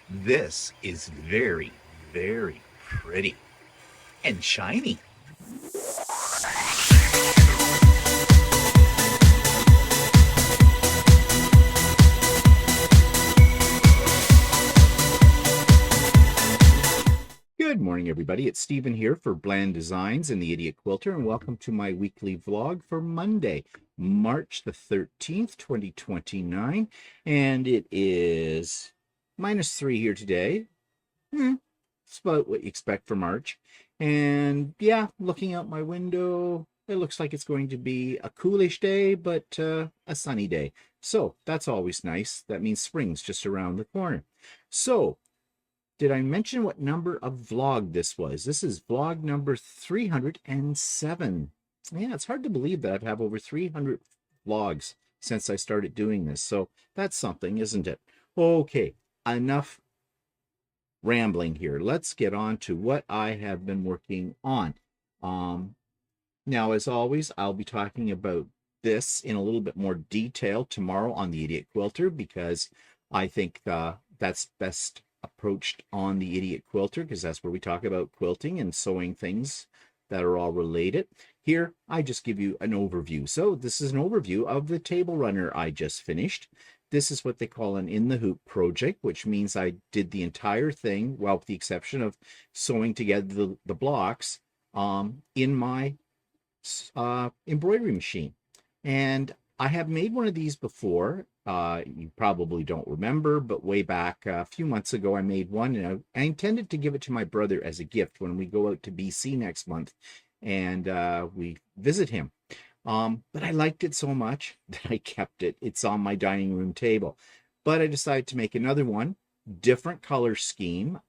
This is very, very pretty and shiny. Good morning, everybody. It's Stephen here for Bland Designs and the Idiot Quilter, and welcome to my weekly vlog for Monday, March the 13th, 2029. And it is -3 here today. It's about what you expect for March. And yeah, looking out my window, it looks like it's going to be a coolish day, but a sunny day. So that's always nice. That means spring's just around the corner. So, did I mention what number of vlog this was? This is vlog number 307. Yeah, it's hard to believe that I've had over 300 vlogs since I started doing this. So that's something, isn't it? Okay, enough rambling here. Let's get on to what I have been working on. Now, as always, I'll be talking about this in a little bit more detail tomorrow on the Idiot Quilter, because I think that's best approached on the Idiot Quilter, because that's where we talk about quilting and sewing things that are all related. Here, I just give you an overview. So this is an overview of the table runner I just finished. This is what they call an in the hoop project, which means I did the entire thing, well, with the exception of sewing together the blocks in my embroidery machine. And I have made one of these before. You probably don't remember, but way back a few months ago, I made one, and I intended to give it to my brother as a gift when we go out to BC next month and we visit him. But I liked it so much that I kept it. It's on my dining room table. But I decided to make another one, different color scheme,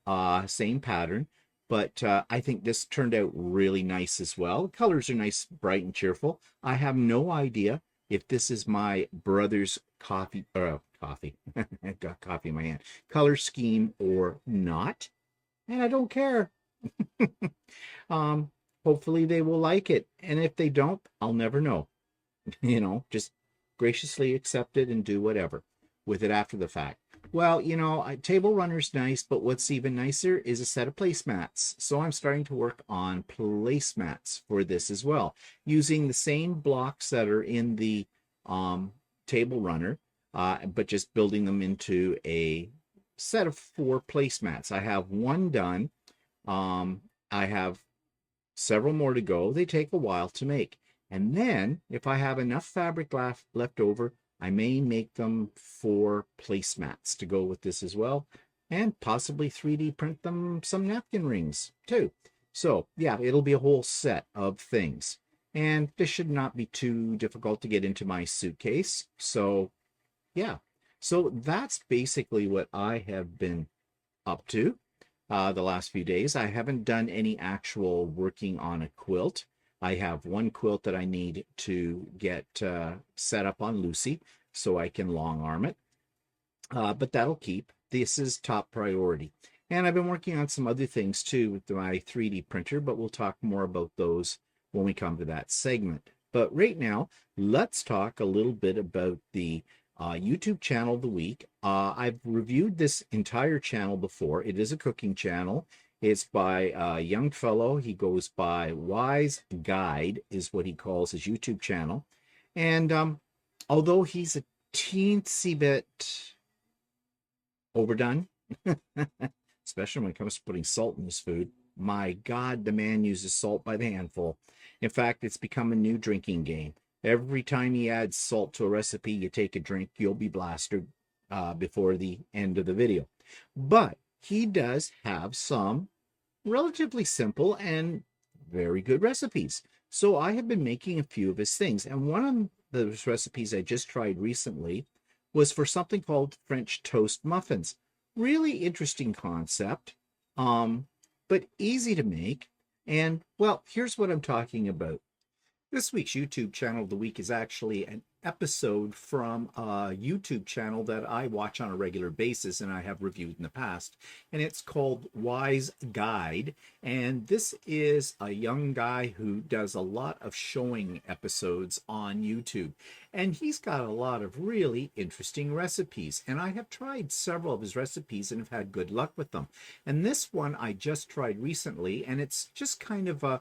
same pattern. But I think this turned out really nice as well. The colors are nice, bright, and cheerful. I have no idea if this is my brother's coffee, I got coffee in my hand, color scheme or not. And I don't care. Hopefully they will like it. And if they don't, I'll never know. Just graciously accept it and do whatever with it after the fact. Well, table runner's nice, but what's even nicer is a set of placemats. So I'm starting to work on placemats for this as well, using the same blocks that are in the table runner, but just building them into a set of 4 placemats. I have one done. I have several more to go. They take a while to make. And then, if I have enough fabric left over, I may make them 4 placemats to go with this as well, and possibly 3D print them some napkin rings too. So yeah, it'll be a whole set of things. And this should not be too difficult to get into my suitcase. So yeah, so that's basically what I have been up to the last few days. I haven't done any actual working on a quilt. I have one quilt that I need to get set up on Lucy so I can long arm it. But that'll keep. This is top priority. And I've been working on some other things too with my 3D printer, but we'll talk more about those when we come to that segment. But right now, let's talk a little bit about the YouTube channel of the week. I've reviewed this entire channel before. It is a cooking channel. It's by a young fellow. He goes by Wise Guide, is what he calls his YouTube channel. And although he's a teensy bit overdone, especially when it comes to putting salt in his food, my God, the man uses salt by the handful. In fact, it's become a new drinking game. Every time he adds salt to a recipe, you take a drink, you'll be blasted before the end of the video. But he does have some relatively simple and very good recipes. So I have been making a few of his things. And one of those recipes I just tried recently was for something called French toast muffins. Really interesting concept, but easy to make. And well, here's what I'm talking about. This week's YouTube channel of the week is actually episode from a YouTube channel that I watch on a regular basis and I have reviewed in the past. And it's called Wise Guide. And this is a young guy who does a lot of showing episodes on YouTube. And he's got a lot of really interesting recipes. And I have tried several of his recipes and have had good luck with them. And this one I just tried recently, and it's just kind of a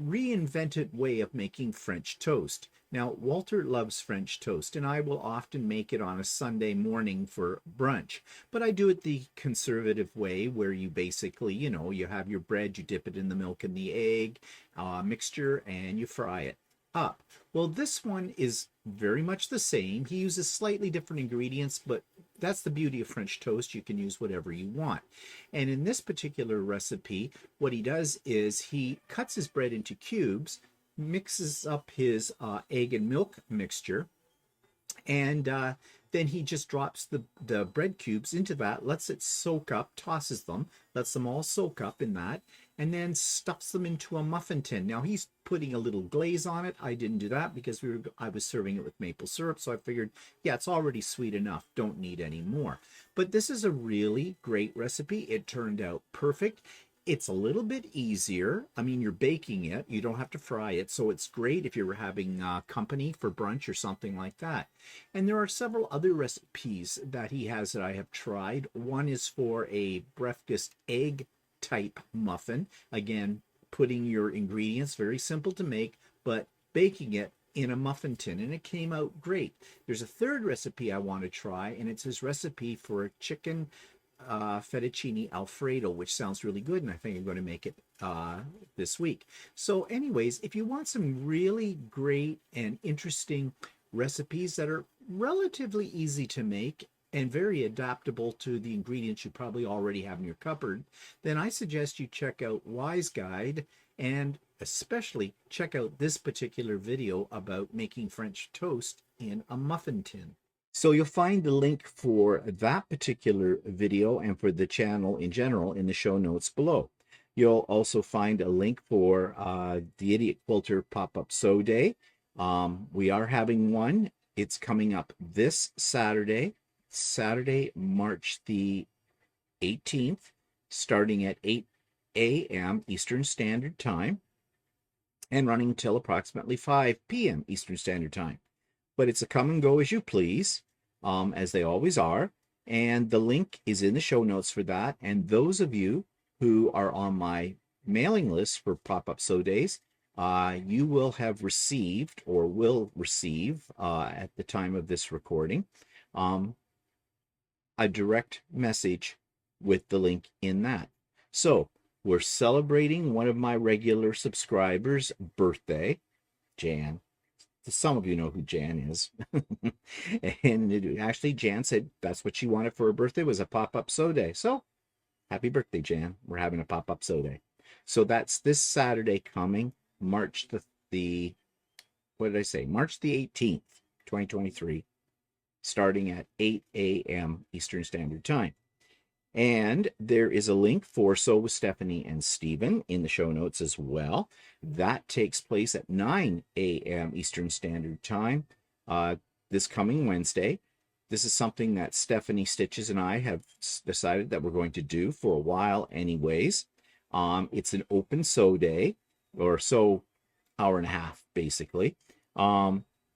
reinvented way of making French toast. Now, Walter loves French toast, and I will often make it on a Sunday morning for brunch. But I do it the conservative way, where you basically, you have your bread, you dip it in the milk and the egg mixture, and you fry it up. Well, this one is very much the same. He uses slightly different ingredients, but that's the beauty of French toast. You can use whatever you want. And in this particular recipe, what he does is he cuts his bread into cubes, mixes up his egg and milk mixture, and then he just drops the bread cubes into that, lets it soak up, tosses them, lets them all soak up in that, and then stuffs them into a muffin tin. Now he's putting a little glaze on it. I didn't do that because I was serving it with maple syrup, so I figured, yeah, it's already sweet enough, don't need any more. But this is a really great recipe. It turned out perfect. It's a little bit easier. I mean, you're baking it. You don't have to fry it. So it's great if you're having company for brunch or something like that. And there are several other recipes that he has that I have tried. One is for a breakfast egg type muffin. Again, putting your ingredients, very simple to make, but baking it in a muffin tin, and it came out great. There's a third recipe I want to try, and it's his recipe for a chicken fettuccine alfredo, which sounds really good, and I think I'm going to make it this week. So anyways, if you want some really great and interesting recipes that are relatively easy to make and very adaptable to the ingredients you probably already have in your cupboard, then I suggest you check out Wise Guide, and especially check out this particular video about making French toast in a muffin tin. So you'll find the link for that particular video and for the channel in general in the show notes below. You'll also find a link for the Idiot Quilter Pop-Up Sew Day. We are having one. It's coming up this Saturday, March the 18th, starting at 8 a.m. Eastern Standard Time and running until approximately 5 p.m. Eastern Standard Time. But it's a come and go as you please, as they always are. And the link is in the show notes for that. And those of you who are on my mailing list for Pop-Up Sew Days, you will have received or will receive at the time of this recording a direct message with the link in that. So we're celebrating one of my regular subscribers' birthday, Jan. Some of you know who Jan is. And actually, Jan said that's what she wanted for her birthday, was a pop-up sew day. So happy birthday, Jan. We're having a pop-up sew day. So that's this Saturday coming, March the what did I say? March the 18th, 2023, starting at 8 a.m. Eastern Standard Time. And there is a link for Sew with Stephanie and Stephen in the show notes as well. That takes place at 9 a.m. Eastern Standard Time this coming Wednesday. This is something that Stephanie Stitches and I have decided that we're going to do for a while anyways. It's an open sew day, or sew hour and a half, basically.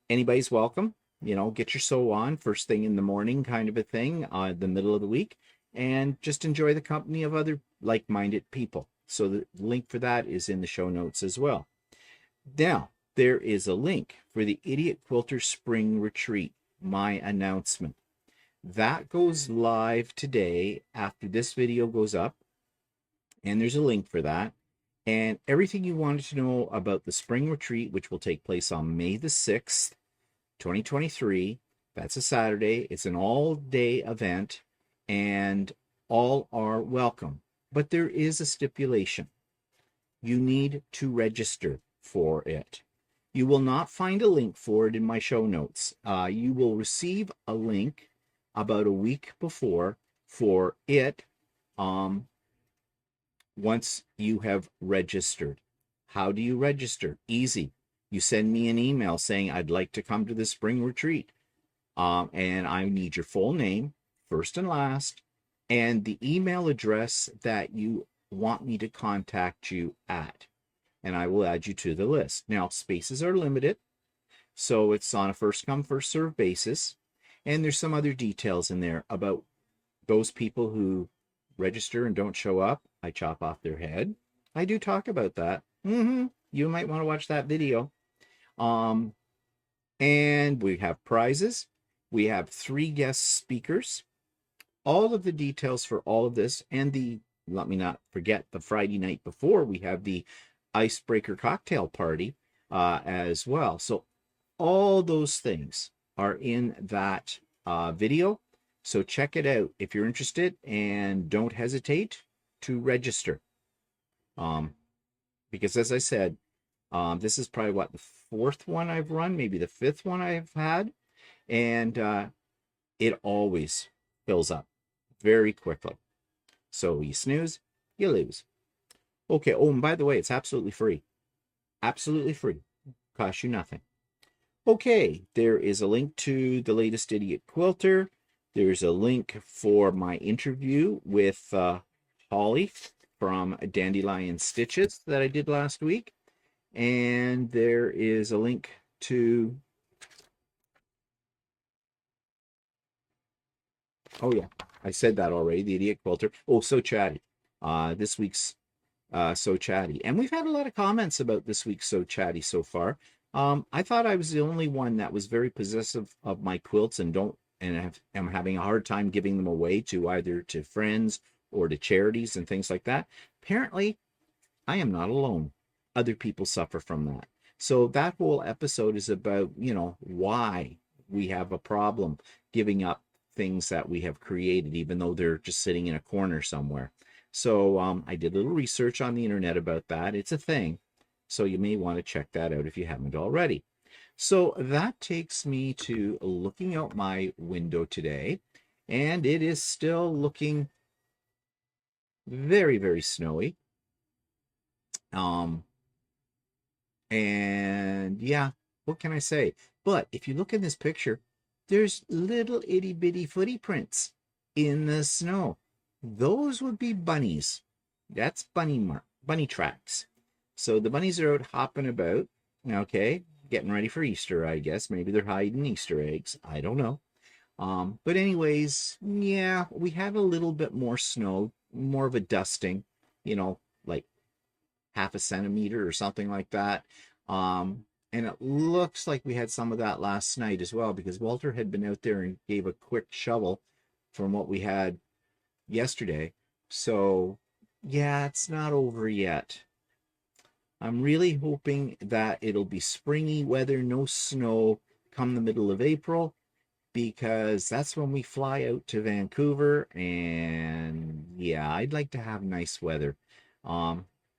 Anybody's welcome. Get your sew on first thing in the morning, kind of a thing, the middle of the week. And just enjoy the company of other like-minded people. So the link for that is in the show notes as well. Now, there is a link for the Idiot Quilter Spring Retreat, my announcement. That goes live today after this video goes up. And there's a link for that. And everything you wanted to know about the Spring Retreat, which will take place on May the 6th, 2023. That's a Saturday. It's an all-day event. And all are welcome. But there is a stipulation. You need to register for it. You will not find a link for it in my show notes. You will receive a link about a week before for it once you have registered. How do you register? Easy. You send me an email saying, I'd like to come to the spring retreat. And I need your full name, first and last, and the email address that you want me to contact you at. And I will add you to the list. Now, spaces are limited, so it's on a first come, first served basis. And there's some other details in there about those people who register and don't show up. I chop off their head. I do talk about that. You might want to watch that video. And we have prizes. We have 3 guest speakers. All of the details for all of this, and let me not forget, the Friday night before, we have the icebreaker cocktail party as well. So all those things are in that video. So check it out if you're interested, and don't hesitate to register. Because as I said, this is probably the 4th one I've run, maybe the 5th one I've had. And it always fills up very quickly. So you snooze, you lose. Okay. Oh, and by the way, it's absolutely free. Absolutely free. Costs you nothing. Okay. There is a link to the latest Idiot Quilter. There's a link for my interview with Holly from Dandelion Stitches that I did last week. And there is a link to... Oh, yeah, I said that already. The Idiot Quilter. Oh, So Chatty. This week's So Chatty. And we've had a lot of comments about this week's So Chatty so far. I thought I was the only one that was very possessive of my quilts and am having a hard time giving them away to either to friends or to charities and things like that. Apparently, I am not alone. Other people suffer from that. So that whole episode is about, why we have a problem giving up things that we have created, even though they're just sitting in a corner somewhere. So I did a little research on the internet about that. It's a thing. So you may want to check that out if you haven't already. So that takes me to looking out my window today, and it is still looking very, very snowy. And yeah, what can I say? But if you look in this picture, there's little itty bitty footy prints in the snow. Those would be bunnies. That's bunny tracks. So the bunnies are out hopping about, okay, getting ready for Easter, I guess. Maybe they're hiding Easter eggs. I don't know. But anyways, yeah, we had a little bit more snow, more of a dusting, like half a centimeter or something like that. And it looks like we had some of that last night as well, because Walter had been out there and gave a quick shovel from what we had yesterday. So yeah, it's not over yet. I'm really hoping that it'll be springy weather, no snow come the middle of April, because that's when we fly out to Vancouver. And yeah, I'd like to have nice weather.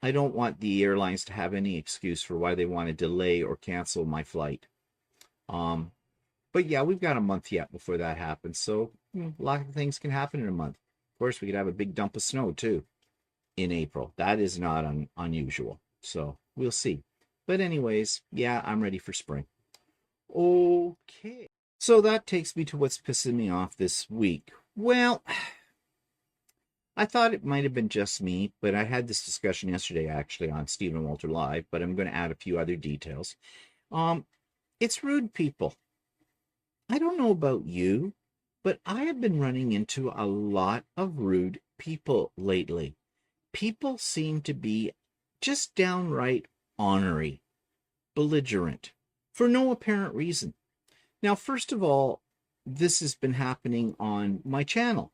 I don't want the airlines to have any excuse for why they want to delay or cancel my flight. But yeah, we've got a month yet before that happens. So a lot of things can happen in a month. Of course, we could have a big dump of snow too in April. That is not unusual. So we'll see. But anyways, yeah, I'm ready for spring. Okay. So that takes me to what's pissing me off this week. Well, I thought it might have been just me, but I had this discussion yesterday actually on Stephen Walter Live, but I'm going to add a few other details. It's rude people. I don't know about you, but I have been running into a lot of rude people lately. People seem to be just downright ornery, belligerent, for no apparent reason. Now, first of all, this has been happening on my channel.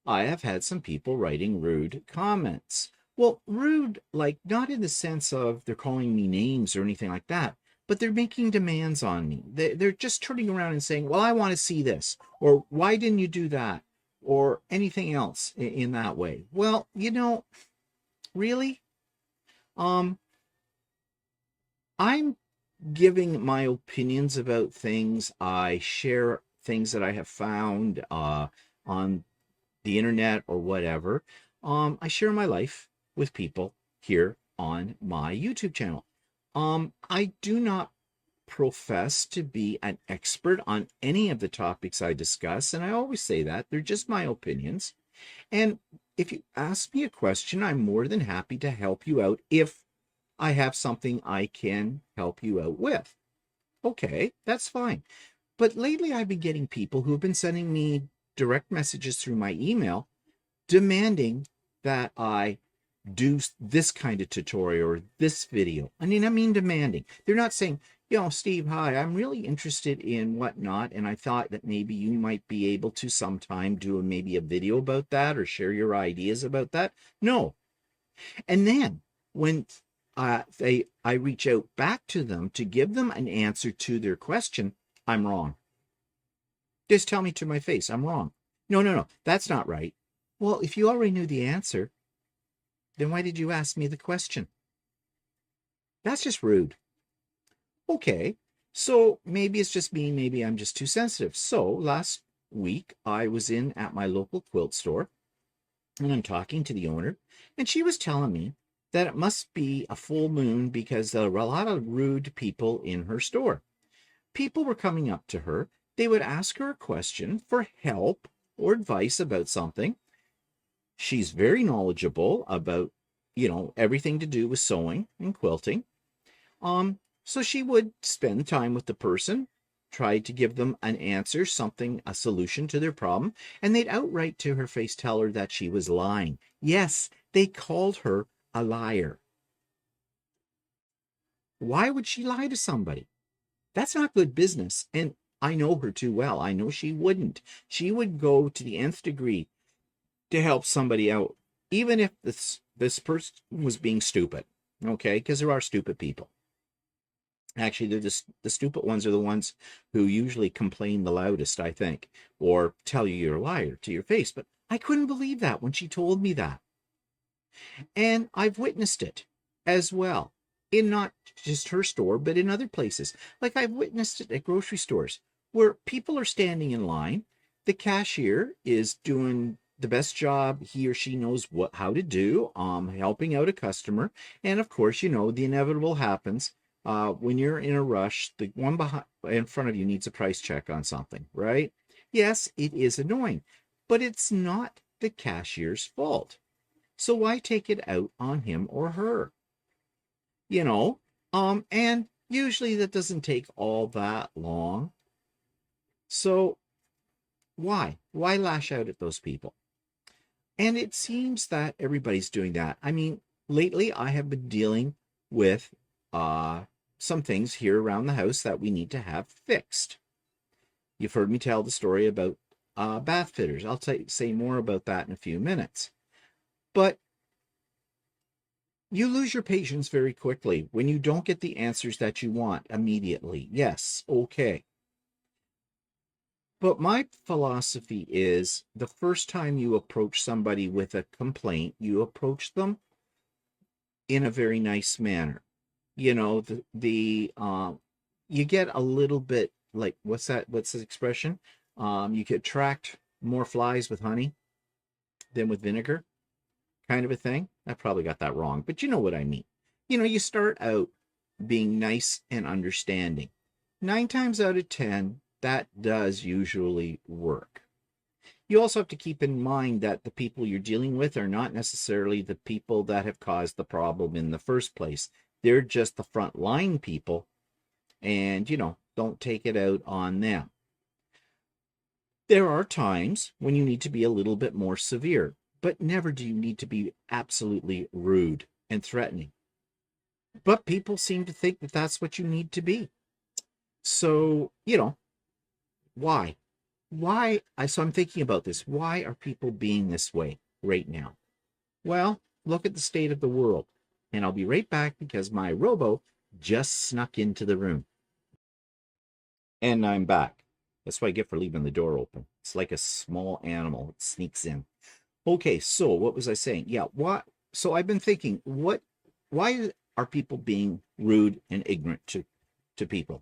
I have had some people writing rude comments. Well, rude, like not in the sense of they're calling me names or anything like that, but they're making demands on me. They're just turning around and saying, well, I want to see this, or why didn't you do that, or anything else in that way. Well, really? I'm giving my opinions about things. I share things that I have found on the internet or whatever. I share my life with people here on my YouTube channel. I do not profess to be an expert on any of the topics I discuss, and I always say that. They're just my opinions. And if you ask me a question, I'm more than happy to help you out if I have something I can help you out with. Okay, that's fine. But lately I've been getting people who have been sending me direct messages through my email demanding that I do this kind of tutorial or this video. I mean demanding. They're not saying, Steve, hi, I'm really interested in whatnot, and I thought that maybe you might be able to sometime do maybe a video about that or share your ideas about that. No. And then when I reach out back to them to give them an answer to their question, I'm wrong. Just tell me to my face, I'm wrong. No, that's not right. Well, if you already knew the answer, then why did you ask me the question? That's just rude. Okay, so maybe it's just me, maybe I'm just too sensitive. So last week I was in at my local quilt store and I'm talking to the owner, and she was telling me that it must be a full moon because there were a lot of rude people in her store. People were coming up to her. They would ask her a question for help or advice about something. She's very knowledgeable about, everything to do with sewing and quilting. So she would spend time with the person, try to give them an answer, a solution to their problem, and they'd outright to her face tell her that she was lying. Yes, they called her a liar. Why would she lie to somebody? That's not good business. And I know her too well. I know she wouldn't. She would go to the nth degree to help somebody out, even if this person was being stupid. Okay, because there are stupid people. Actually, the stupid ones are the ones who usually complain the loudest, I think, or tell you you're a liar to your face. But I couldn't believe that when she told me that. And I've witnessed it as well, in not just her store, but in other places. Like I've witnessed it at grocery stores where people are standing in line. The cashier is doing the best job he or she knows how to do, helping out a customer. And of course, the inevitable happens. When you're in a rush, the one in front of you needs a price check on something, right? Yes, it is annoying, but it's not the cashier's fault. So why take it out on him or her? And usually that doesn't take all that long. So why lash out at those people? And it seems that everybody's doing that. I mean, lately I have been dealing with some things here around the house that we need to have fixed. You've heard me tell the story about bath fitters. I'll say more about that in a few minutes. But you lose your patience very quickly when you don't get the answers that you want immediately. Yes, okay. But my philosophy is the first time you approach somebody with a complaint, you approach them in a very nice manner. You get a little bit like, what's the expression? You could attract more flies with honey than with vinegar, kind of a thing. I probably got that wrong, but you know what I mean. You start out being nice and understanding. 9 times out of 10, that does usually work. You also have to keep in mind that the people you're dealing with are not necessarily the people that have caused the problem in the first place. They're just the front line people, and, don't take it out on them. There are times when you need to be a little bit more severe, but never do you need to be absolutely rude and threatening. But people seem to think that that's what you need to be. So, why? So I'm thinking about this. Why are people being this way right now? Well, look at the state of the world. And I'll be right back because my robo just snuck into the room. And I'm back. That's what I get for leaving the door open. It's like a small animal. It sneaks in. Okay, so what was I saying? Yeah, what? So I've been thinking, why are people being rude and ignorant to people?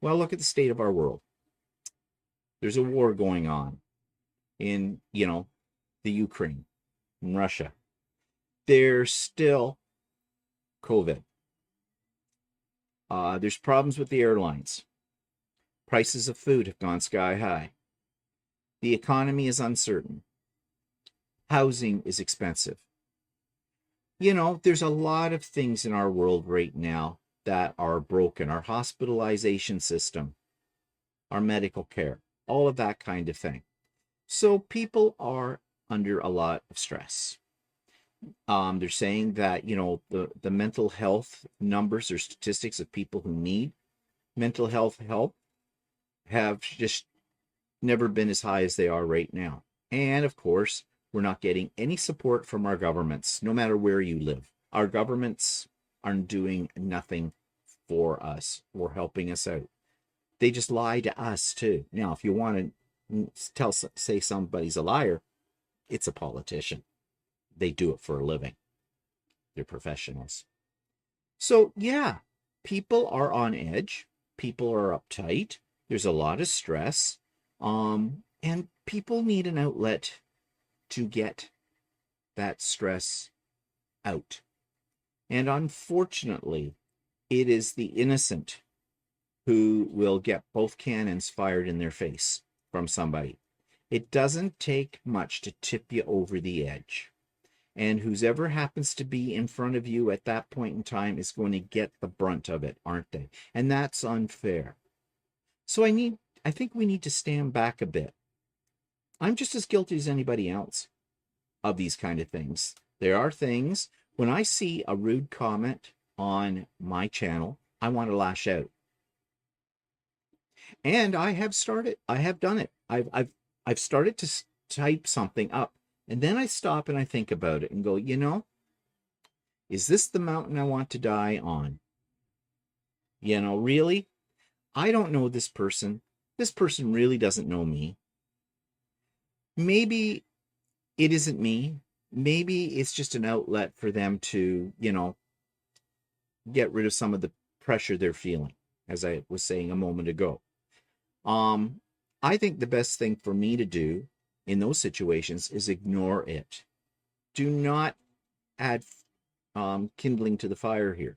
Well, look at the state of our world. There's a war going on in, the Ukraine, in Russia. There's still COVID. There's problems with the airlines. Prices of food have gone sky high. The economy is uncertain. Housing is expensive. There's a lot of things in our world right now that are broken. Our hospitalization system, our medical care, all of that kind of thing. So people are under a lot of stress. They're saying that, the mental health numbers or statistics of people who need mental health help have just never been as high as they are right now. And of course, we're not getting any support from our governments, no matter where you live. Our governments aren't doing nothing for us or helping us out. They just lie to us too. Now, if you want to say somebody's a liar, it's a politician. They do it for a living. They're professionals. So yeah, people are on edge. People are uptight. There's a lot of stress. And people need an outlet to get that stress out. And unfortunately, it is the innocent who will get both cannons fired in their face from somebody. It doesn't take much to tip you over the edge. And whoever happens to be in front of you at that point in time is going to get the brunt of it, aren't they? And that's unfair. So I think we need to stand back a bit. I'm just as guilty as anybody else of these kind of things. There are things, when I see a rude comment on my channel, I want to lash out. And I have done it. I've started to type something up, and then I stop and I think about it and go, is this the mountain I want to die on? Really? I don't know this person. This person really doesn't know me. Maybe it isn't me. Maybe it's just an outlet for them to, get rid of some of the pressure they're feeling, as I was saying a moment ago. I think the best thing for me to do in those situations is ignore it. Do not add kindling to the fire here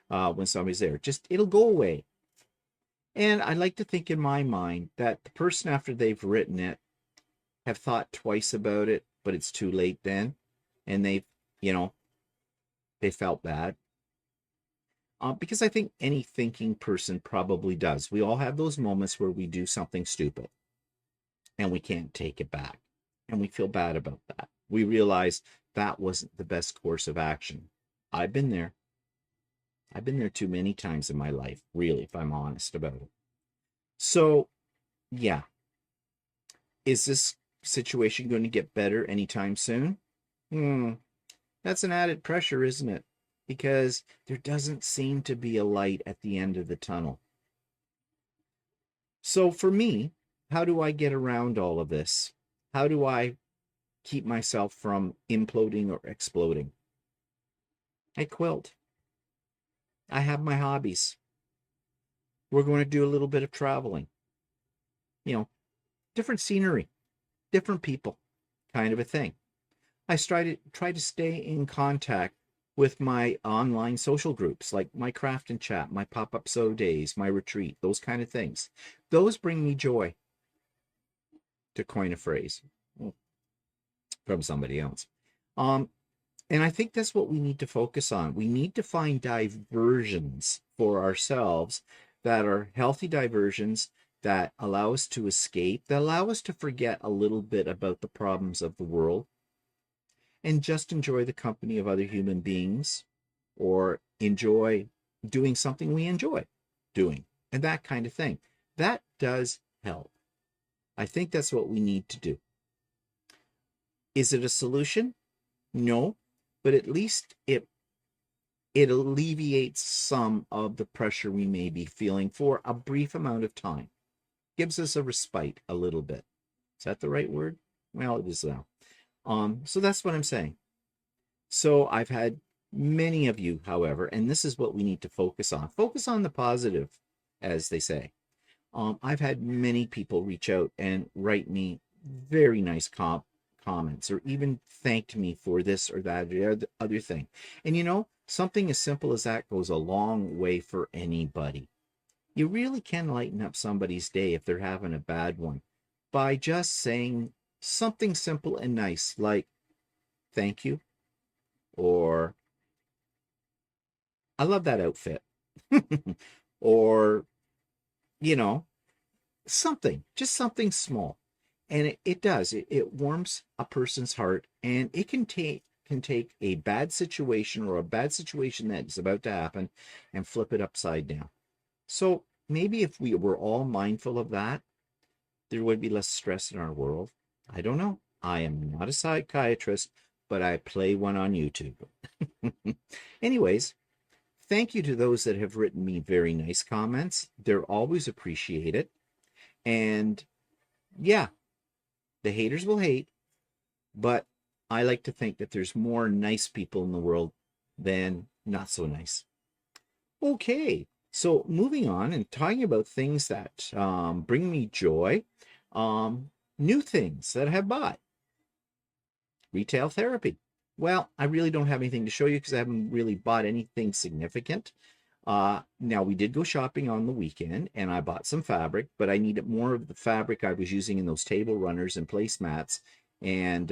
when somebody's there. Just, it'll go away. And I like to think in my mind that the person, after they've written it, have thought twice about it, but it's too late then. And they felt bad. Because I think any thinking person probably does. We all have those moments where we do something stupid and we can't take it back. And we feel bad about that. We realize that wasn't the best course of action. I've been there. I've been there too many times in my life, really, if I'm honest about it. So, yeah. Is this situation going to get better anytime soon? That's an added pressure, isn't it? Because there doesn't seem to be a light at the end of the tunnel. So for me, how do I get around all of this? How do I keep myself from imploding or exploding? I quilt. I have my hobbies. We're going to do a little bit of traveling. Different scenery, different people, kind of a thing. I try to stay in contact with my online social groups, like my craft and chat, my pop-up sew days, my retreat, those kind of things. Those bring me joy, to coin a phrase from somebody else. And I think that's what we need to focus on. We need to find diversions for ourselves that are healthy diversions that allow us to escape, that allow us to forget a little bit about the problems of the world and just enjoy the company of other human beings, or enjoy doing something we enjoy doing, and that kind of thing. That does help. I think that's what we need to do. Is it a solution? No, but at least it alleviates some of the pressure we may be feeling for a brief amount of time. Gives us a respite a little bit. Is that the right word? Well, it is now. So that's what I'm saying. So I've had many of you, however, and this is what we need to focus on. Focus on the positive, as they say. I've had many people reach out and write me very nice comments, or even thanked me for this or that or the other thing. And Something as simple as that goes a long way for anybody. You really can lighten up somebody's day if they're having a bad one by just saying something simple and nice like, thank you, or I love that outfit, or, you know, something, just something small. And it does, it warms a person's heart, and it can take a bad situation or a bad situation that is about to happen and flip it upside down. So maybe if we were all mindful of that, there would be less stress in our world. I don't know. I am not a psychiatrist, but I play one on YouTube. Anyways, thank you to those that have written me very nice comments. They're always appreciated. And yeah, the haters will hate, but I like to think that there's more nice people in the world than not so nice. Okay, so moving on and talking about things that bring me joy, new things that I have bought. Retail therapy. Well, I really don't have anything to show you because I haven't really bought anything significant. Now, we did go shopping on the weekend, and I bought some fabric, but I needed more of the fabric I was using in those table runners and placemats. And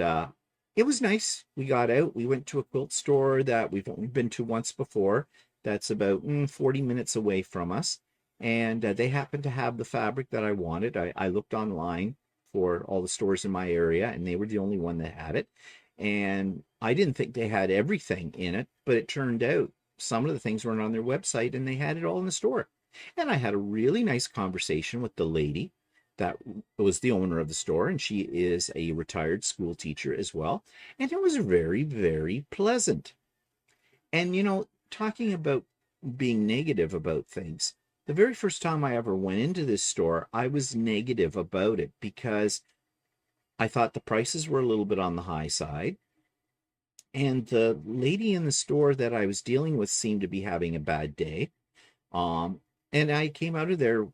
it was nice. We got out. We went to a quilt store that we've only been to once before. That's about 40 minutes away from us. And they happened to have the fabric that I wanted. I looked online for all the stores in my area, and they were the only one that had it. And I didn't think they had everything in it, but it turned out some of the things weren't on their website, and they had it all in the store. And I had a really nice conversation with the lady that was the owner of the store, and she is a retired school teacher as well. And it was very, very pleasant. And, talking about being negative about things, the very first time I ever went into this store, I was negative about it because I thought the prices were a little bit on the high side. And the lady in the store that I was dealing with seemed to be having a bad day. And I came out of there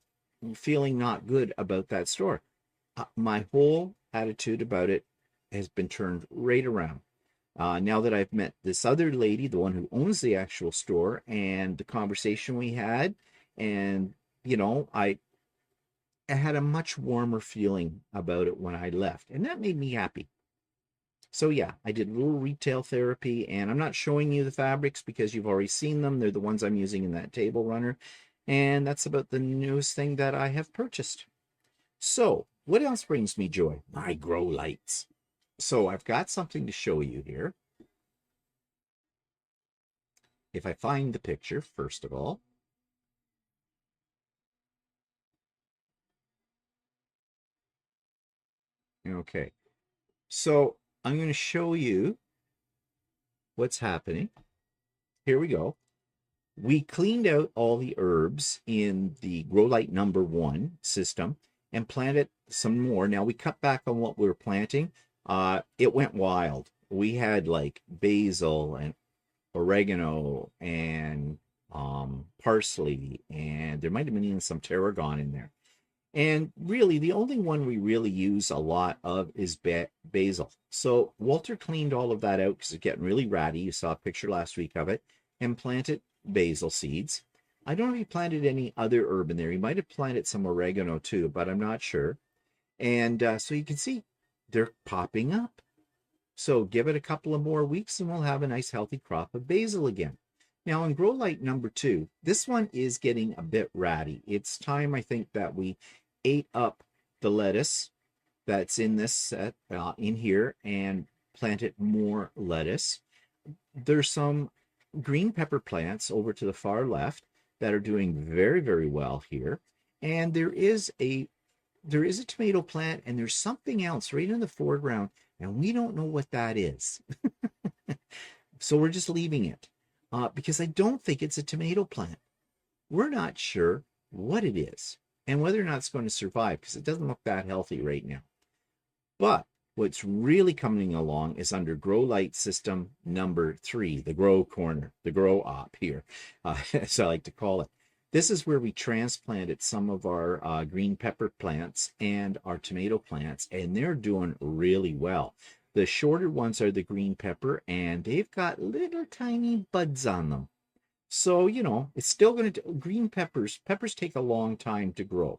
feeling not good about that store. My whole attitude about it has been turned right around. Now that I've met this other lady, the one who owns the actual store, and the conversation we had, and I had a much warmer feeling about it when I left, and that made me happy. So yeah, I did a little retail therapy, and I'm not showing you the fabrics because you've already seen them. They're the ones I'm using in that table runner, and that's about the newest thing that I have purchased. So what else brings me joy? My grow lights. So I've got something to show you here. If I find the picture, first of all. Okay, so I'm going to show you what's happening. Here we go. We cleaned out all the herbs in the Grow Light #1 system and planted some more. Now we cut back on what we were planting. It went wild. We had like basil and oregano and parsley, and there might have been even some tarragon in there. And really, the only one we really use a lot of is basil. So Walter cleaned all of that out because it's getting really ratty. You saw a picture last week of it, and planted basil seeds. I don't know if he planted any other herb in there. He might have planted some oregano too, but I'm not sure. And so you can see they're popping up. So give it a couple of more weeks and we'll have a nice healthy crop of basil again. Now in Grow Light #2, this one is getting a bit ratty. It's time, I think, that we ate up the lettuce that's in this set in here and planted more lettuce. There's some green pepper plants over to the far left that are doing very, very well here. And there is a tomato plant, and there's something else right in the foreground, and we don't know what that is. So we're just leaving it because I don't think it's a tomato plant. We're not sure what it is and whether or not it's going to survive because it doesn't look that healthy right now. But what's really coming along is under Grow Light System #3, the Grow Corner, the Grow Op here, as I like to call it. This is where we transplanted some of our green pepper plants and our tomato plants, and they're doing really well. The shorter ones are the green pepper, and they've got little tiny buds on them. So, you know, it's still going to, green peppers take a long time to grow.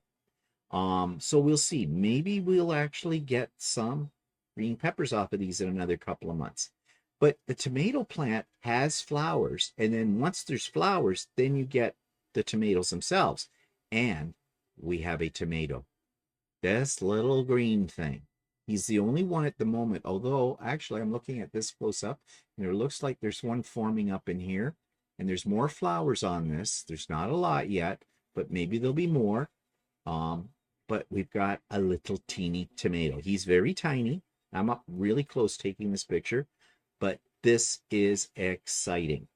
So we'll see. Maybe we'll actually get some green peppers off of these in another couple of months. But the tomato plant has flowers, and then once there's flowers, then you get the tomatoes themselves. And we have a tomato. This little green thing. He's the only one at the moment, although actually I'm looking at this close up, and it looks like there's one forming up in here, and there's more flowers on this. There's not a lot yet, but maybe there'll be more. But we've got a little teeny tomato. He's very tiny. I'm up really close taking this picture, but this is exciting.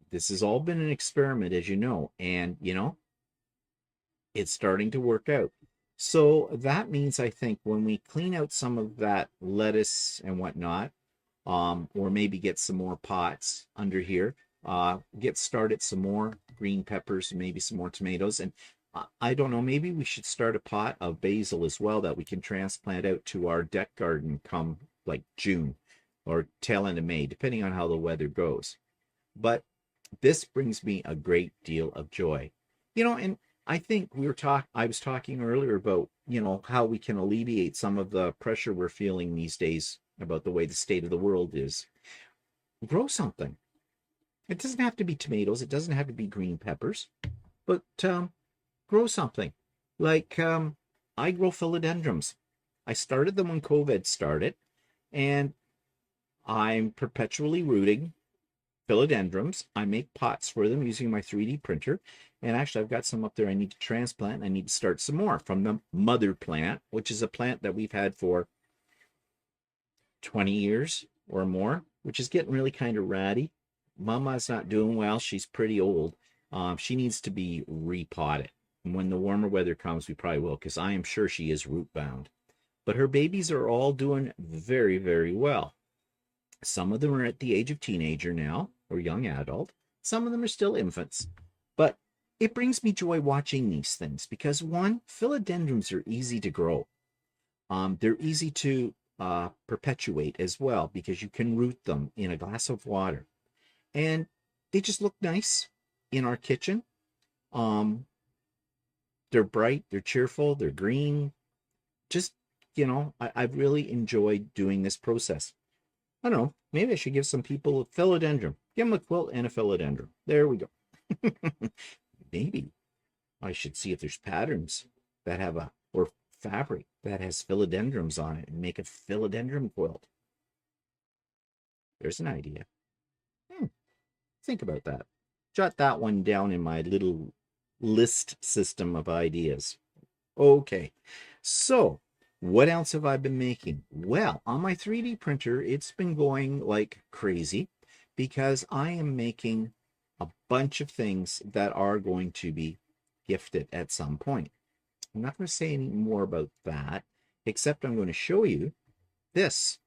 This has all been an experiment, as you know, and you know, it's starting to work out. So that means, I think, when we clean out some of that lettuce and whatnot, or maybe get some more pots under here, get started some more green peppers, maybe some more tomatoes, and I don't know, maybe we should start a pot of basil as well that we can transplant out to our deck garden come like June or tail end of May, depending on how the weather goes. But this brings me a great deal of joy. You know, and I think I was talking earlier about, you know, how we can alleviate some of the pressure we're feeling these days about the way the state of the world is. Grow something. It doesn't have to be tomatoes. It doesn't have to be green peppers, but grow something. Like I grow philodendrons. I started them when COVID started, and I'm perpetually rooting philodendrons. I make pots for them using my 3D printer. And actually, I've got some up there I need to transplant. I need to start some more from the mother plant, which is a plant that we've had for 20 years or more, which is getting really kind of ratty. Mama's not doing well. She's pretty old. She needs to be repotted. And when the warmer weather comes, we probably will, because I am sure she is root bound. But her babies are all doing very, very well. Some of them are at the age of teenager now, or young adult. Some of them are still infants. But it brings me joy watching these things because, one, philodendrons are easy to grow. They're easy to perpetuate as well because you can root them in a glass of water. And they just look nice in our kitchen. They're bright, they're cheerful, they're green. Just, you know, I've really enjoyed doing this process. I don't know, maybe I should give some people a philodendron. Give them a quilt and a philodendron. There we go. Maybe I should see if there's patterns that have or fabric that has philodendrons on it and make a philodendron quilt. There's an idea. Think about that. Jot that one down in my little list system of ideas. Okay, so what else have I been making? Well, on my 3D printer, it's been going like crazy because I am making a bunch of things that are going to be gifted at some point. I'm not going to say any more about that, except I'm going to show you this.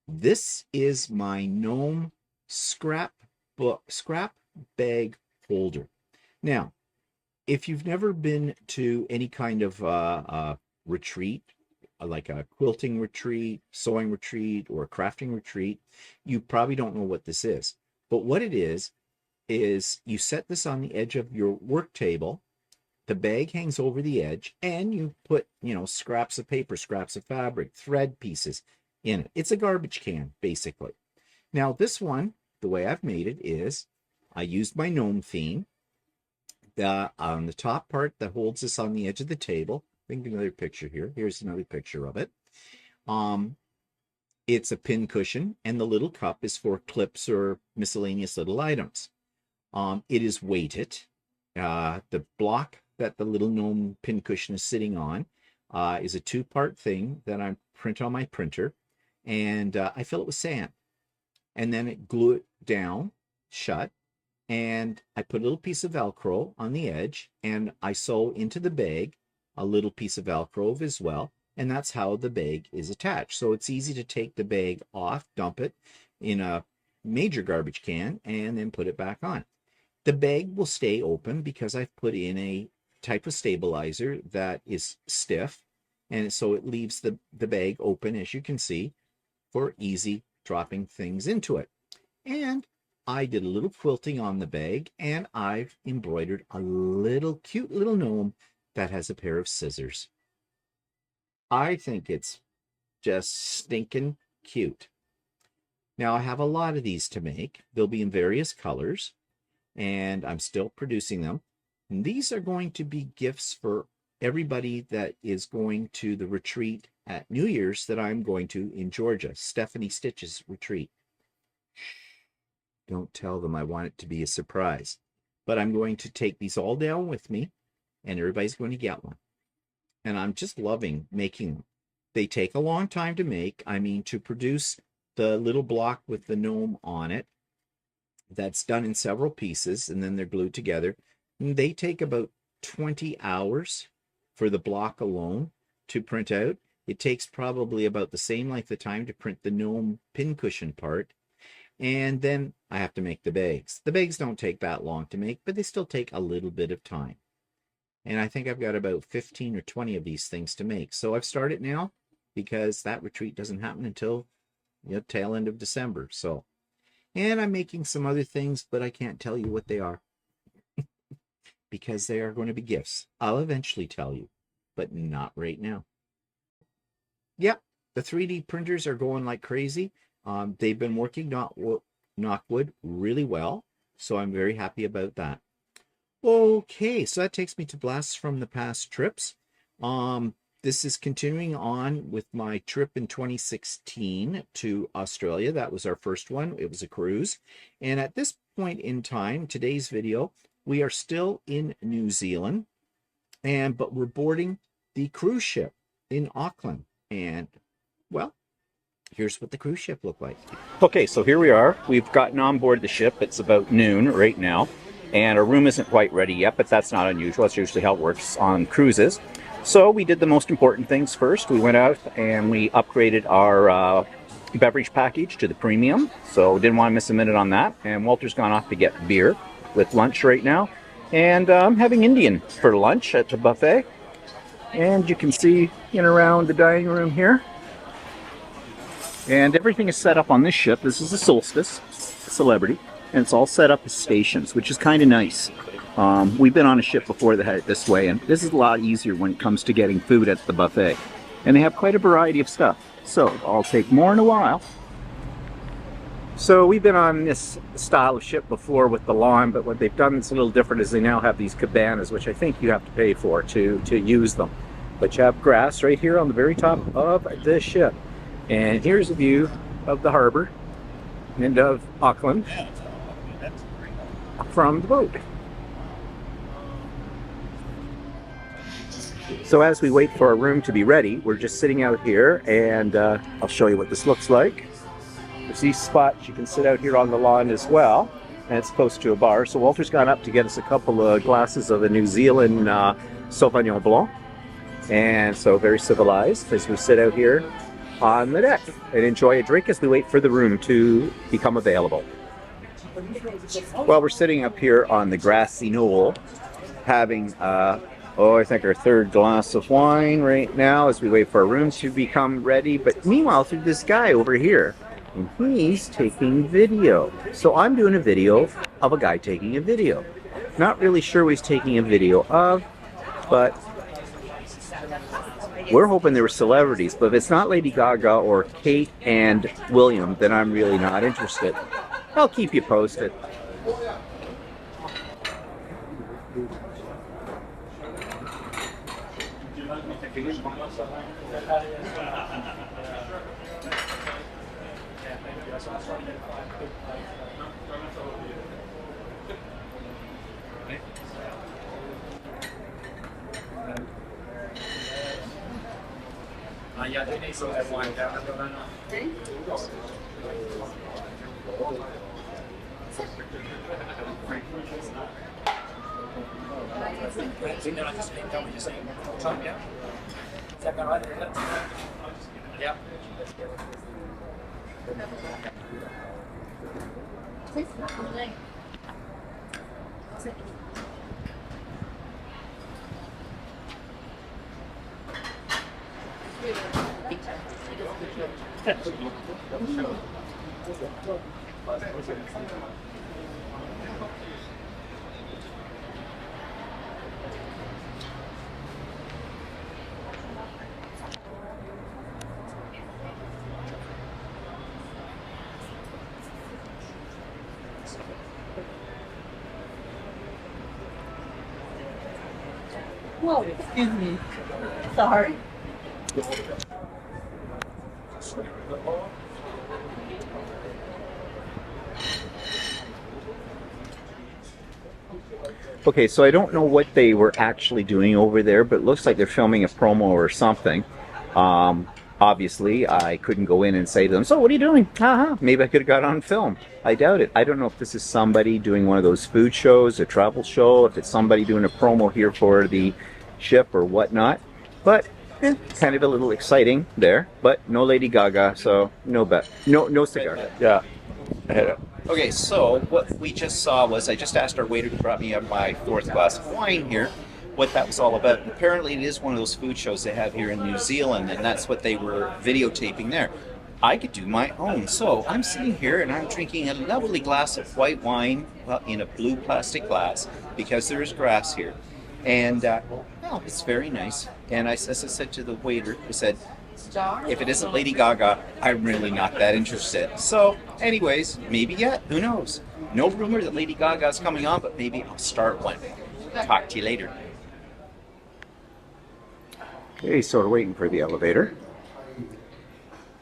This is my gnome scrap bag holder. Now, if you've never been to any kind of retreat, like a quilting retreat, sewing retreat, or a crafting retreat, you probably don't know what this is. But what it is you set this on the edge of your work table, the bag hangs over the edge, and you put, you know, scraps of paper, scraps of fabric, thread pieces in it. It's a garbage can, basically. Now, this one, the way I've made it is I used my gnome theme. On the top part that holds this on the edge of the table, I think another picture here. Here's another picture of it. It's a pin cushion, and the little cup is for clips or miscellaneous little items. It is weighted. The block that the little gnome pin cushion is sitting on is a two-part thing that I print on my printer, and I fill it with sand. And then it glue it down, shut, and I put a little piece of Velcro on the edge, and I sew into the bag a little piece of Velcro as well, and that's how the bag is attached. So it's easy to take the bag off, dump it in a major garbage can, and then put it back on. The bag will stay open because I've put in a type of stabilizer that is stiff, and so it leaves the bag open, as you can see, for easy dropping things into it. And I did a little quilting on the bag, and I've embroidered a little cute little gnome that has a pair of scissors. I think it's just stinking cute. Now I have a lot of these to make. They'll be in various colors, and I'm still producing them. And these are going to be gifts for everybody that is going to the retreat at New Year's that I'm going to in Georgia, Stephanie Stitches retreat. Don't tell them, I want it to be a surprise. But I'm going to take these all down with me, and everybody's going to get one. And I'm just loving making them. They take a long time to make. I mean, to produce the little block with the gnome on it, that's done in several pieces, and then they're glued together. And they take about 20 hours for the block alone to print out. It takes probably about the same length of time to print the gnome pincushion part. And then I have to make the bags. The bags don't take that long to make, but they still take a little bit of time. And I think I've got about 15 or 20 of these things to make. So I've started now because that retreat doesn't happen until tail end of December. So, and I'm making some other things, but I can't tell you what they are because they are going to be gifts. I'll eventually tell you, but not right now. Yep, the 3D printers are going like crazy. They've been working, knock wood, really well. So I'm very happy about that. Okay, so that takes me to blasts from the past trips. This is continuing on with my trip in 2016 to Australia. That was our first one. It was a cruise. And at this point in time, today's video, we are still in New Zealand, but we're boarding the cruise ship in Auckland. And, well, here's what the cruise ship looked like. Okay, so here we are. We've gotten on board the ship. It's about noon right now. And our room isn't quite ready yet, but that's not unusual. That's usually how it works on cruises. So we did the most important things first. We went out and we upgraded our beverage package to the premium. So we didn't want to miss a minute on that. And Walter's gone off to get beer with lunch right now. And I'm having Indian for lunch at the buffet. And you can see in around the dining room here. And everything is set up on this ship. This is the Solstice, Celebrity. And it's all set up as stations, which is kind of nice. We've been on a ship before that had it this way, and this is a lot easier when it comes to getting food at the buffet. And they have quite a variety of stuff. So I'll take more in a while. So we've been on this style of ship before with the lawn, but what they've done that's a little different is they now have these cabanas, which I think you have to pay for to use them. But you have grass right here on the very top of the ship. And here's a view of the harbor and of Auckland from the boat. So as we wait for our room to be ready, we're just sitting out here, and I'll show you what this looks like. There's these spots you can sit out here on the lawn as well, and it's close to a bar. So Walter's gone up to get us a couple of glasses of a New Zealand Sauvignon Blanc, and so very civilized as we sit out here on the deck and enjoy a drink as we wait for the room to become available. Well, we're sitting up here on the grassy knoll having I think our third glass of wine right now as we wait for our room to become ready. But meanwhile, there's this guy over here, and he's taking video. So I'm doing a video of a guy taking a video. Not really sure what he's taking a video of, but we're hoping they were celebrities. But if it's not Lady Gaga or Kate and William, then I'm really not interested. I'll keep you posted. Whoa, excuse me. Sorry. Okay, so I don't know what they were actually doing over there, but it looks like they're filming a promo or something. Obviously, I couldn't go in and say to them, "So, what are you doing?" Haha, maybe I could have got on film. I doubt it. I don't know if this is somebody doing one of those food shows, a travel show, if it's somebody doing a promo here for the ship or whatnot. But kind of a little exciting there. But no Lady Gaga, so no cigar. Yeah. Okay, so what we just saw was I just asked our waiter to brought me up my fourth glass of wine here, what that was all about. And apparently it is one of those food shows they have here in New Zealand, and that's what they were videotaping there. I could do my own. So I'm sitting here and I'm drinking a lovely glass of white wine, well, in a blue plastic glass, because there is grass here. And, well, it's very nice. And as I said to the waiter, I said, if it isn't Lady Gaga, I'm really not that interested. So, anyways, maybe yet. Who knows? No rumor that Lady Gaga's coming on, but maybe I'll start one. Talk to you later. Okay, so we're waiting for the elevator.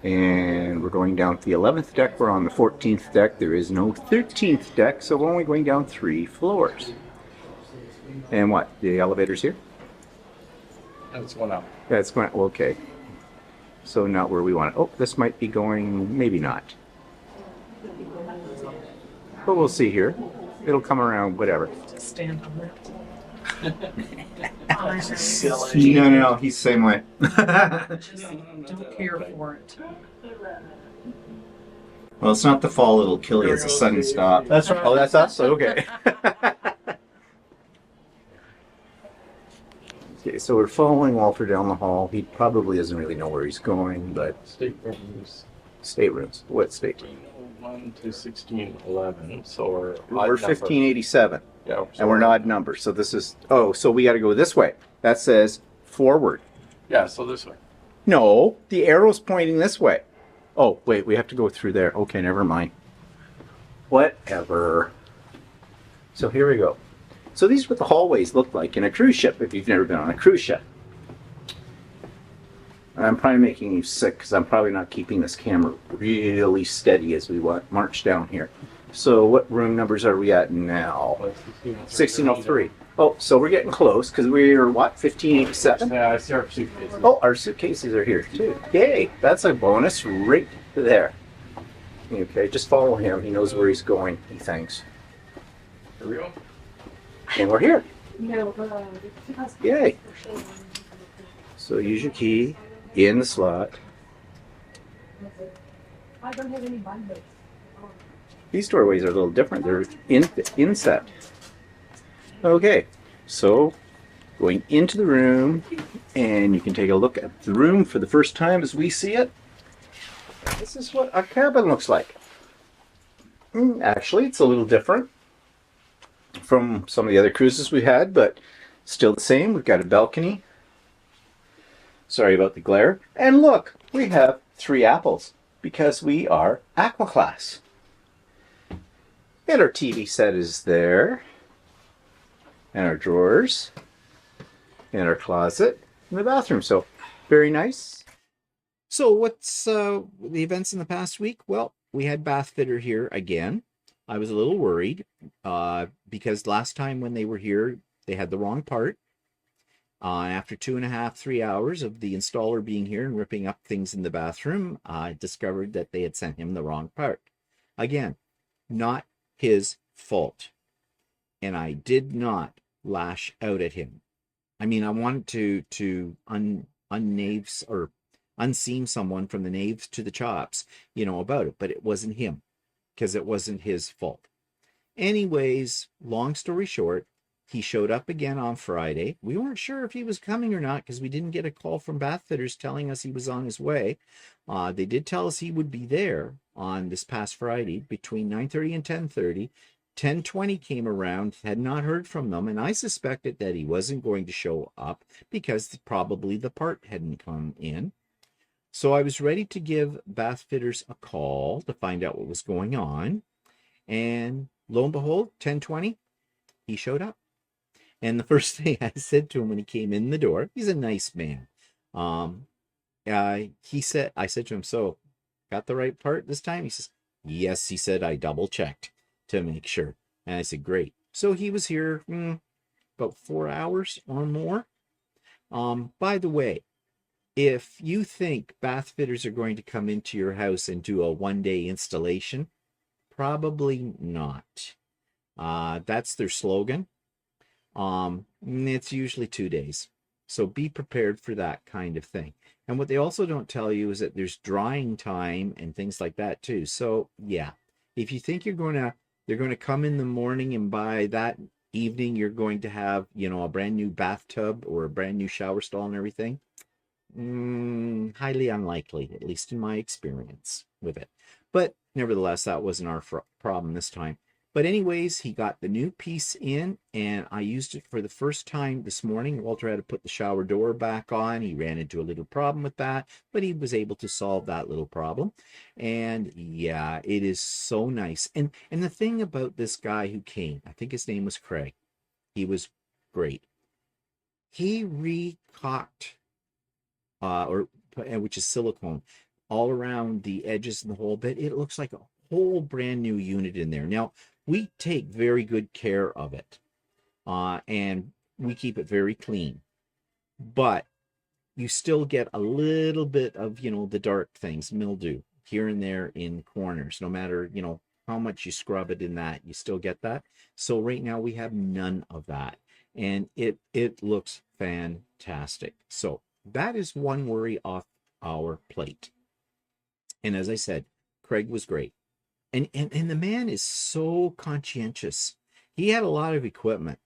And we're going down to the 11th deck. We're on the 14th deck. There is no 13th deck, so we're only going down 3 floors. And what? The elevator's here? It's going up. Yeah, it's going, okay. So not where we want it. Oh, this might be going, maybe not. But we'll see here. It'll come around, whatever. Stand on Silly. No, he's the same way. Just don't care for it. Well, it's not the fall it'll kill you, it's a sudden stop. That's right. Oh, that's us? Okay. Okay, so we're following Walter down the hall. He probably doesn't really know where he's going, but... Staterooms. Staterooms. What state? 1 to 1611. So we're 1587. Yeah. And we're an odd number. So this is... Oh, so we got to go this way. That says forward. Yeah, so this way. No, the arrow's pointing this way. Oh, wait, we have to go through there. Okay, never mind. Whatever. So here we go. So these are what the hallways look like in a cruise ship, if you've never been on a cruise ship. I'm probably making you sick because I'm probably not keeping this camera really steady as we march down here. So what room numbers are we at now? 1603. Oh, so we're getting close because we're, what, 1587? Yeah, I see our suitcases. Oh, our suitcases are here too. Yay, that's a bonus right there. Okay, just follow him. He knows where he's going, he thinks. Here we go. And we're here. Yay. So use your key in the slot. I don't have any bundles. These doorways are a little different. They're inset. Okay, so going into the room, and you can take a look at the room for the first time as we see it. This is what a cabin looks like. Actually, it's a little different from some of the other cruises we had, but still the same. We've got a balcony. Sorry about the glare. And look, we have 3 apples because we are Aqua Class. And our TV set is there. And our drawers. And our closet. And the bathroom. So, very nice. So, what's the events in the past week? Well, we had Bath Fitter here again. I was a little worried because last time when they were here, they had the wrong part. After 2.5, 3 hours of the installer being here and ripping up things in the bathroom, I discovered that they had sent him the wrong part. Again, not his fault. And I did not lash out at him. I mean, I wanted to unnaves or unseam someone from the naves to the chops, about it, but it wasn't him because it wasn't his fault. Anyways, long story short, He showed up again on Friday. We weren't sure if he was coming or not because we didn't get a call from Bath Fitters telling us he was on his way. They did tell us he would be there on this past Friday between 9:30 and 10:30. 10:20 came around, had not heard from them, and I suspected that he wasn't going to show up because probably the part hadn't come in. So I was ready to give Bath Fitters a call to find out what was going on. And lo and behold, 10:20, he showed up. And the first thing I said to him when he came in the door, he's a nice man. I said to him, so got the right part this time? He says, yes. He said, I double checked to make sure. And I said, great. So he was here about 4 hours or more. By the way, if you think Bath Fitters are going to come into your house and do a one-day installation, probably not. That's their slogan. It's usually 2 days. So be prepared for that kind of thing. And what they also don't tell you is that there's drying time and things like that too. So yeah, if you think they're going to come in the morning and by that evening you're going to have, a brand new bathtub or a brand new shower stall and everything, highly unlikely, at least in my experience with it. But nevertheless, that wasn't our problem this time. But anyways, he got the new piece in, and I used it for the first time this morning. Walter had to put the shower door back on. He ran into a little problem with that, but he was able to solve that little problem. And yeah, it is so nice. And the thing about this guy who came, I think his name was Craig. He was great. He recocked, which is silicone, all around the edges and the whole bit. It looks like a whole brand new unit in there. Now, we take very good care of it, and we keep it very clean, but you still get a little bit of, the dark things, mildew here and there in corners. No matter, how much you scrub it in that, you still get that. So right now we have none of that, and it looks fantastic. So that is one worry off our plate. And as I said, Craig was great. And the man is so conscientious. He had a lot of equipment,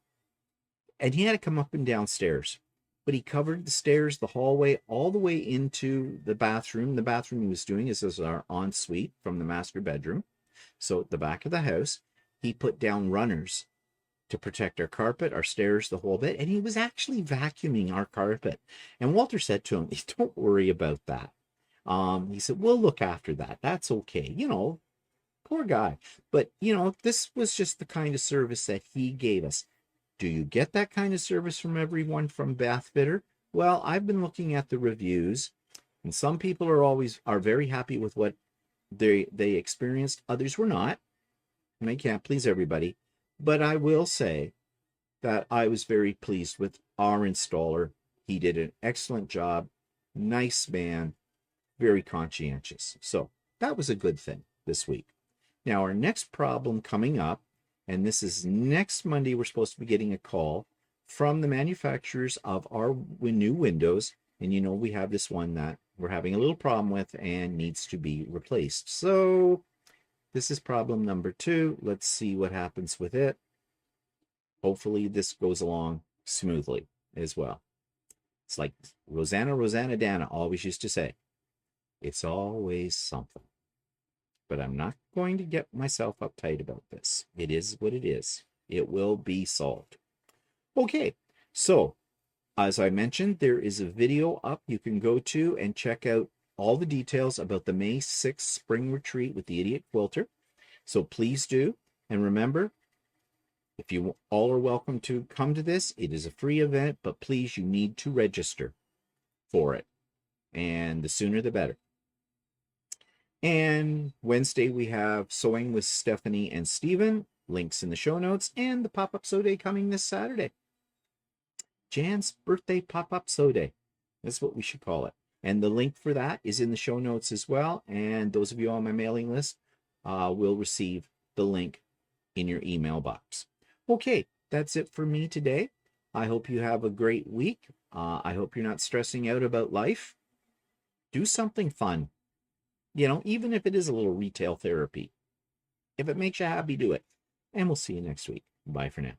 and he had to come up and down stairs. But he covered the stairs, the hallway, all the way into the bathroom. The bathroom he was doing is our ensuite from the master bedroom. So at the back of the house, he put down runners to protect our carpet, our stairs, the whole bit. And he was actually vacuuming our carpet. And Walter said to him, don't worry about that. He said, we'll look after that. That's okay. Poor guy. But, this was just the kind of service that he gave us. Do you get that kind of service from everyone from Bath Fitter? Well, I've been looking at the reviews, and some people are very happy with what they experienced. Others were not. And I can't please everybody. But I will say that I was very pleased with our installer. He did an excellent job. Nice man. Very conscientious. So that was a good thing this week. Now, our next problem coming up, and this is next Monday, we're supposed to be getting a call from the manufacturers of our new windows. And we have this one that we're having a little problem with and needs to be replaced. So this is problem number 2. Let's see what happens with it. Hopefully this goes along smoothly as well. It's like Rosanna Dana always used to say, it's always something. But I'm not going to get myself uptight about this. It is what it is. It will be solved. Okay, so as I mentioned, there is a video up you can go to and check out all the details about the May 6th spring retreat with the Idiot Quilter. So please do. And remember, if you all are welcome to come to this, it is a free event, but please, you need to register for it. And the sooner the better. And Wednesday we have Sewing with Stephanie and Stephen. Links in the show notes. And the pop-up sew day coming this Saturday. Jan's birthday pop-up sew day. That's what we should call it. And the link for that is in the show notes as well. And those of you on my mailing list will receive the link in your email box. Okay, that's it for me today. I hope you have a great week. I hope you're not stressing out about life. Do something fun. Even if it is a little retail therapy. If it makes you happy, do it. And we'll see you next week. Bye for now.